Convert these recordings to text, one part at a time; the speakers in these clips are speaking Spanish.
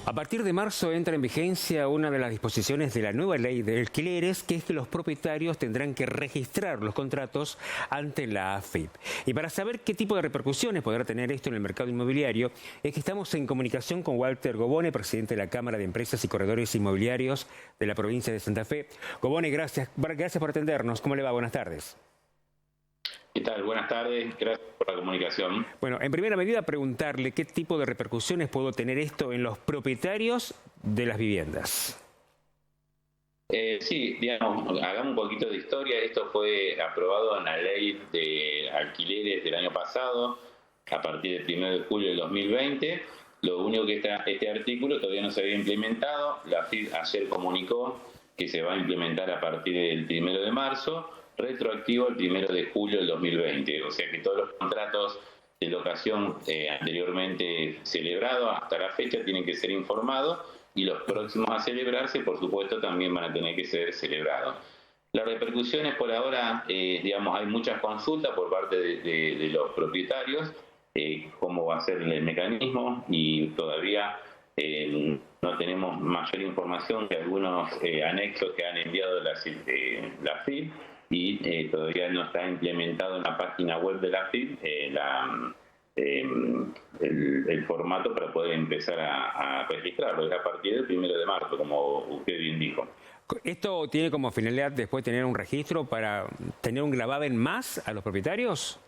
A partir de marzo entra en vigencia una de las disposiciones de la nueva ley de alquileres, que es que los propietarios tendrán que registrar los contratos ante la AFIP. Y para saber qué tipo de repercusiones podrá tener esto en el mercado inmobiliario, es que estamos en comunicación con Walter Gobone, presidente de la Cámara de Empresas y Corredores Inmobiliarios de la provincia de Santa Fe. Gobone, gracias por atendernos. ¿Cómo le va? Buenas tardes. ¿Qué tal? Buenas tardes, gracias por la comunicación. Bueno, en primera medida preguntarle qué tipo de repercusiones puede tener esto en los propietarios de las viviendas. Sí, digamos, hagamos un poquito de historia. Esto fue aprobado en la ley de alquileres del año pasado, a partir del 1 de julio del 2020. Lo único que este artículo todavía no se había implementado. La AFIP ayer comunicó que se va a implementar a partir del 1 de marzo, retroactivo el 1 de julio del 2020. O sea que todos los contratos de locación anteriormente celebrados hasta la fecha tienen que ser informados, y los próximos a celebrarse, por supuesto, también van a tener que ser celebrados. Las repercusiones por ahora, digamos, hay muchas consultas por parte de los propietarios, cómo va a ser el mecanismo, y todavía no tenemos mayor información de algunos anexos que han enviado la AFIP, y todavía no está implementado en la página web de la AFIP el formato para poder empezar a registrarlo. Es a partir del 1 de marzo, como usted bien dijo. ¿Esto tiene como finalidad después tener un registro para tener un gravamen más a los propietarios?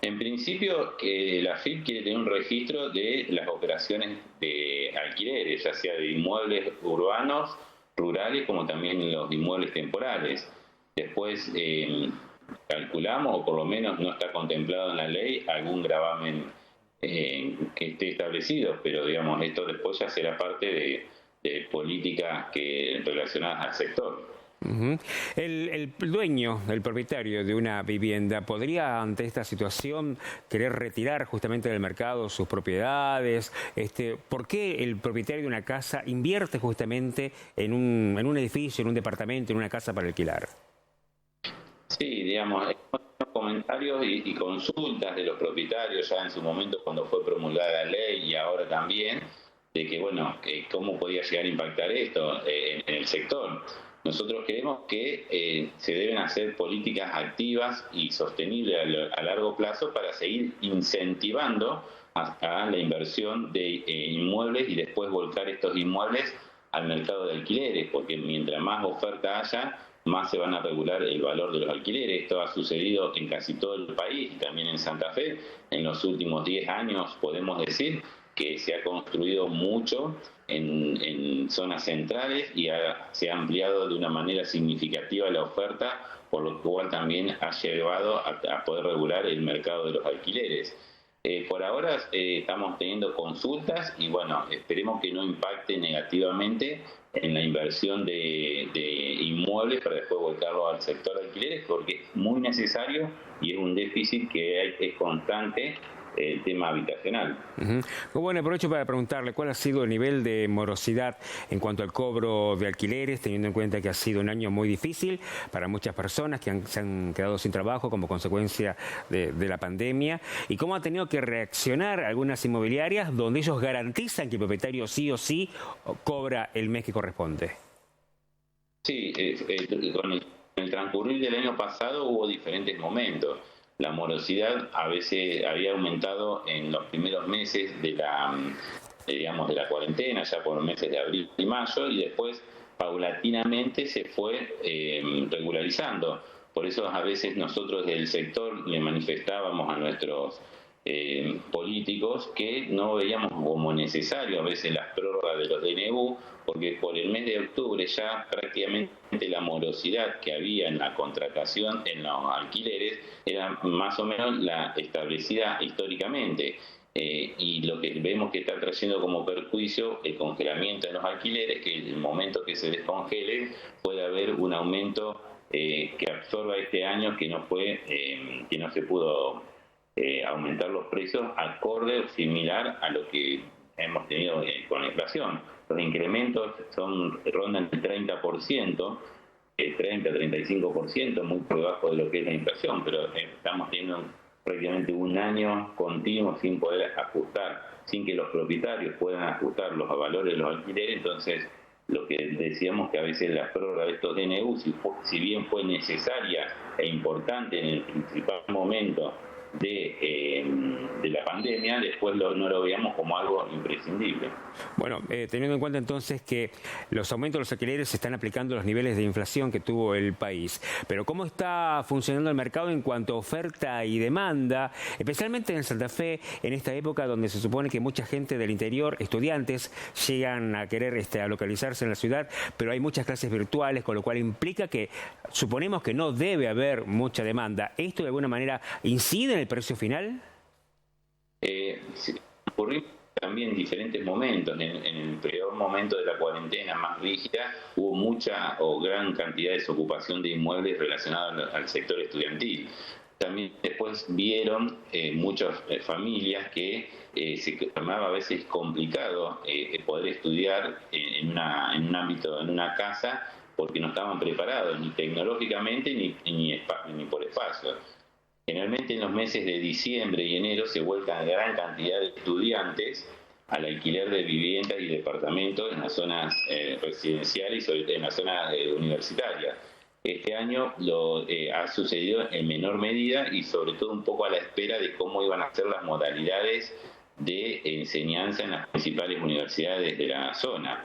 En principio, la AFIP quiere tener un registro de las operaciones de alquileres, ya sea de inmuebles urbanos, rurales, como también los inmuebles temporales. Después calculamos, o por lo menos no está contemplado en la ley, algún gravamen que esté establecido, pero digamos, esto después ya será parte de políticas relacionadas al sector. El dueño, el propietario de una vivienda, ¿podría ante esta situación querer retirar justamente del mercado sus propiedades? ¿Por qué el propietario de una casa invierte justamente en un edificio, en un departamento, en una casa para alquilar? Sí, digamos, hay comentarios y consultas de los propietarios ya en su momento cuando fue promulgada la ley, y ahora también, de que, bueno, cómo podía llegar a impactar esto en el sector. Nosotros creemos que se deben hacer políticas activas y sostenibles a largo plazo para seguir incentivando a la inversión de inmuebles, y después volcar estos inmuebles al mercado de alquileres, porque mientras más oferta haya, más se van a regular el valor de los alquileres. Esto ha sucedido en casi todo el país y también en Santa Fe. En los últimos 10 años podemos decir que se ha construido mucho en zonas centrales, y se ha ampliado de una manera significativa la oferta, por lo cual también ha llevado a poder regular el mercado de los alquileres. Por ahora estamos teniendo consultas, y bueno, esperemos que no impacte negativamente en la inversión de inmuebles para después volcarlo al sector de alquileres, porque es muy necesario y es un déficit que es constante, el tema habitacional. Bueno, aprovecho para preguntarle cuál ha sido el nivel de morosidad en cuanto al cobro de alquileres, teniendo en cuenta que ha sido un año muy difícil para muchas personas que se han quedado sin trabajo como consecuencia de la pandemia, y cómo han tenido que reaccionar algunas inmobiliarias donde ellos garantizan que el propietario sí o sí cobra el mes que corresponde. Sí, con el transcurrir del año pasado hubo diferentes momentos. La morosidad a veces había aumentado en los primeros meses de la cuarentena, ya por los meses de abril y mayo, y después paulatinamente se fue regularizando. Por eso a veces nosotros del sector le manifestábamos a nuestros políticos que no veíamos como necesario a veces las prórrogas de los DNU, porque por el mes de octubre ya prácticamente la morosidad que había en la contratación en los alquileres era más o menos la establecida históricamente. Y lo que vemos que está trayendo como perjuicio el congelamiento de los alquileres, que en el momento que se descongelen puede haber un aumento que absorba este año que no se pudo aumentar los precios acorde o similar a lo que hemos tenido con la inflación. Los incrementos rondan el 30%, 30-35%, muy por debajo de lo que es la inflación, pero estamos teniendo prácticamente un año continuo sin poder ajustar, sin que los propietarios puedan ajustar los valores de los alquileres. Entonces, lo que decíamos que a veces la prórroga de estos DNU, si bien fue necesaria e importante en el principal momento de la pandemia, después no lo veíamos como algo imprescindible. Bueno, teniendo en cuenta entonces que los aumentos de los alquileres se están aplicando a los niveles de inflación que tuvo el país, pero ¿cómo está funcionando el mercado en cuanto a oferta y demanda, especialmente en Santa Fe, en esta época donde se supone que mucha gente del interior, estudiantes, llegan a querer a localizarse en la ciudad, pero hay muchas clases virtuales, con lo cual implica que suponemos que no debe haber mucha demanda? ¿Esto de alguna manera incide en el precio final? Sí, ocurrió también en diferentes momentos. En el peor momento de la cuarentena más rígida hubo mucha o gran cantidad de desocupación de inmuebles relacionados al sector estudiantil. También después vieron muchas familias que se tornaba a veces complicado poder estudiar en un ámbito, en una casa, porque no estaban preparados ni tecnológicamente ni por espacio. Generalmente en los meses de diciembre y enero se vuelcan gran cantidad de estudiantes al alquiler de viviendas y departamentos en las zonas residenciales y sobre todo en las zonas universitarias. Este año ha sucedido en menor medida y sobre todo un poco a la espera de cómo iban a ser las modalidades de enseñanza en las principales universidades de la zona.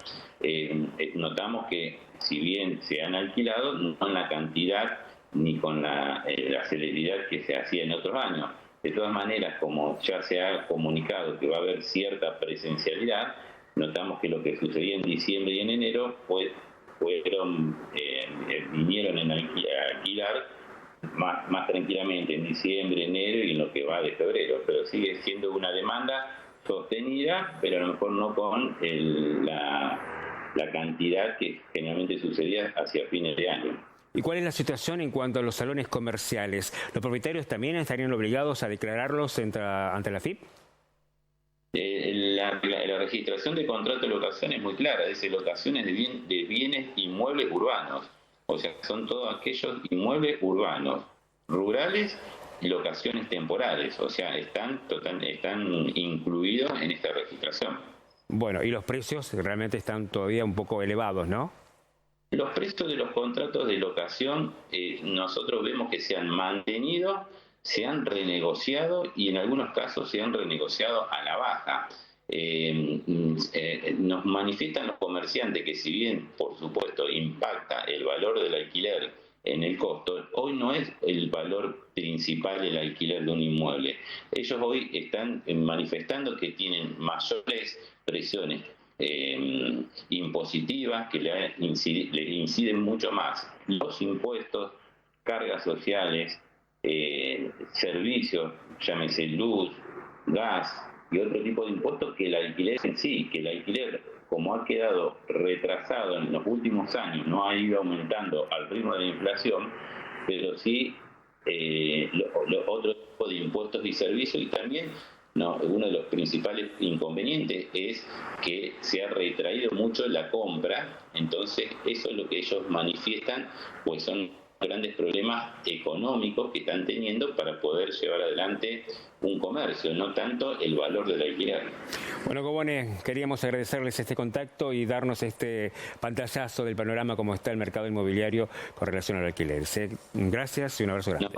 Notamos que si bien se han alquilado, no en la cantidad ni con la celeridad que se hacía en otros años. De todas maneras, como ya se ha comunicado que va a haber cierta presencialidad, notamos que lo que sucedía en diciembre y en enero vinieron a alquilar más tranquilamente en diciembre, enero y en lo que va de febrero, pero sigue siendo una demanda sostenida, pero a lo mejor no con la cantidad que generalmente sucedía hacia fines de año. ¿Y cuál es la situación en cuanto a los salones comerciales? ¿Los propietarios también estarían obligados a declararlos ante la AFIP? La registración de contrato de locación es muy clara, dice locaciones de bienes inmuebles urbanos, o sea, son todos aquellos inmuebles urbanos, rurales y locaciones temporales, o sea, están incluidos en esta registración. Bueno, y los precios realmente están todavía un poco elevados, ¿no? Los precios de los contratos de locación nosotros vemos que se han mantenido, se han renegociado y en algunos casos se han renegociado a la baja. Nos manifiestan los comerciantes que si bien, por supuesto, impacta el valor del alquiler en el costo, hoy no es el valor principal el alquiler de un inmueble. Ellos hoy están manifestando que tienen mayores presiones impositivas que le inciden mucho más. Los impuestos, cargas sociales, servicios, llámese luz, gas y otro tipo de impuestos que el alquiler en sí, que el alquiler, como ha quedado retrasado en los últimos años, no ha ido aumentando al ritmo de la inflación, pero sí otro tipo de impuestos y servicios. Y también uno de los principales inconvenientes es que se ha retraído mucho la compra. Entonces eso es lo que ellos manifiestan, pues son grandes problemas económicos que están teniendo para poder llevar adelante un comercio, no tanto el valor del alquiler. Bueno, Gobone, queríamos agradecerles este contacto y darnos este pantallazo del panorama como está el mercado inmobiliario con relación al alquiler. Gracias y un abrazo grande.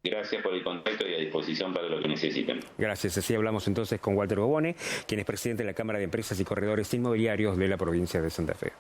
Gracias por el contacto y a disposición para lo que necesiten. Gracias. Así hablamos entonces con Walter Gobone, quien es presidente de la Cámara de Empresas y Corredores Inmobiliarios de la provincia de Santa Fe.